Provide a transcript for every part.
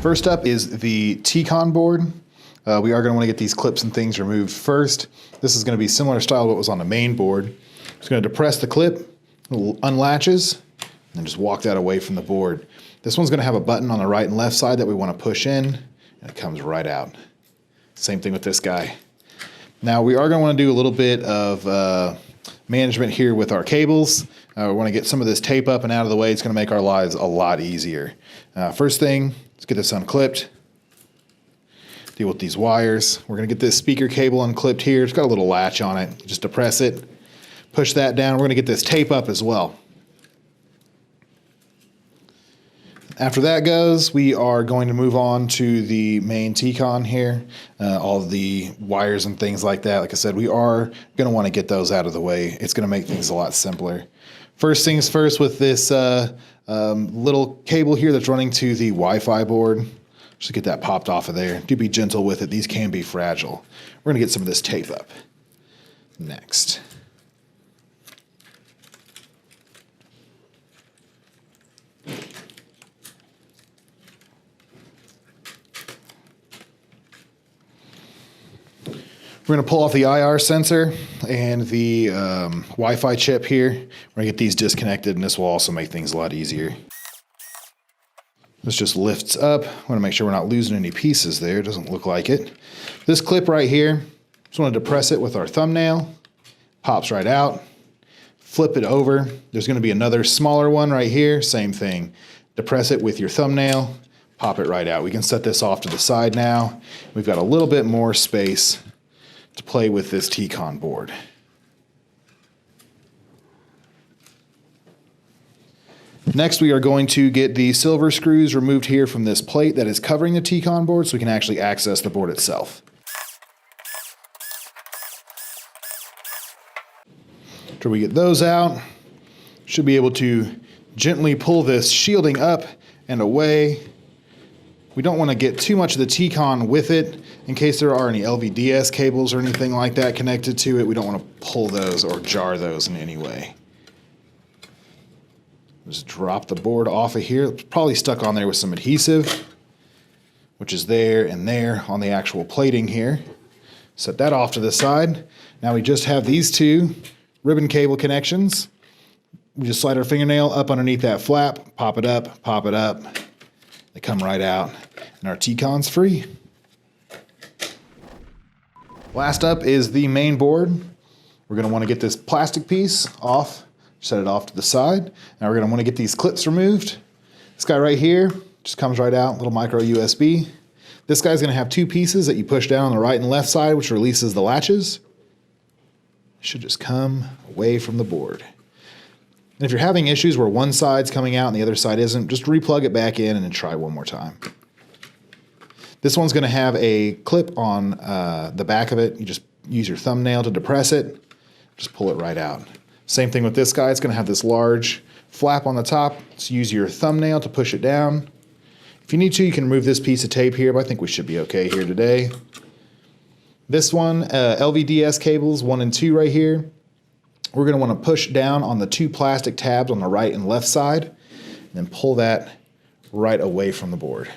First up is the T-Con board. We are going to want to get these clips and things removed first. This is going to be similar style to what was on the main board. Just going to depress the clip, it unlatches, and just walk that away from the board. This one's going to have a button on the right and left side that we want to push in, and it comes right out. Same thing with this guy. Now we are going to want to do a little bit of management here with our cables. We want to get some of this tape up and out of the way. It's going to make our lives a lot easier. First thing, let's get this unclipped. Deal with these wires. We're going to get this speaker cable unclipped here. It's got a little latch on it. Just depress it, push that down. We're going to get this tape up as well. After that goes, we are going to move on to the main T-Con here. All of the wires and things like that. Like I said, we are going to want to get those out of the way. It's going to make things a lot simpler. First things first, with this little cable here that's running to the Wi-Fi board. Just get that popped off of there. Do be gentle with it. These can be fragile. We're going to get some of this tape up next. We're going to pull off the IR sensor and the Wi-Fi chip here. We're going to get these disconnected, and this will also make things a lot easier. This just lifts up. I want to make sure we're not losing any pieces there. It doesn't look like it. This clip right here, just want to depress it with our thumbnail. Pops right out. Flip it over. There's going to be another smaller one right here. Same thing. Depress it with your thumbnail. Pop it right out. We can set this off to the side now. We've got a little bit more space to play with this T-Con board. Next, we are going to get the silver screws removed here from this plate that is covering the T-Con board so we can actually access the board itself. After we get those out, should be able to gently pull this shielding up and away. We don't want to get too much of the T-Con with it in case there are any LVDS cables or anything like that connected to it. We don't want to pull those or jar those in any way. Just drop the board off of here. It's probably stuck on there with some adhesive, which is there and there on the actual plating here. Set that off to the side. Now we just have these two ribbon cable connections. We just slide our fingernail up underneath that flap, pop it up, pop it up. They come right out, and our T-Con's free. Last up is the main board. We're going to want to get this plastic piece off, set it off to the side. Now we're going to want to get these clips removed. This guy right here just comes right out, little micro USB. This guy's going to have two pieces that you push down on the right and left side, which releases the latches. It should just come away from the board. And if you're having issues where one side's coming out and the other side isn't, just replug it back in and then try one more time. This one's going to have a clip on the back of it. You just use your thumbnail to depress it. Just pull it right out. Same thing with this guy. It's going to have this large flap on the top. So use your thumbnail to push it down. If you need to, you can remove this piece of tape here, but I think we should be okay here today. This one, LVDS cables 1 and 2 right here. We're going to want to push down on the two plastic tabs on the right and left side, and then pull that right away from the board.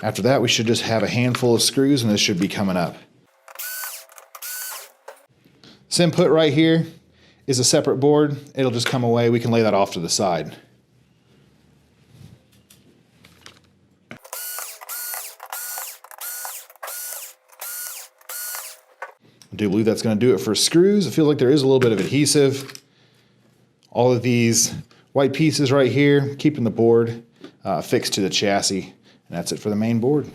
After that, we should just have a handful of screws, and this should be coming up. This input right here is a separate board. It'll just come away. We can lay that off to the side. I do believe that's going to do it for screws. I feel like there is a little bit of adhesive. All of these white pieces right here, keeping the board fixed to the chassis. And that's it for the main board.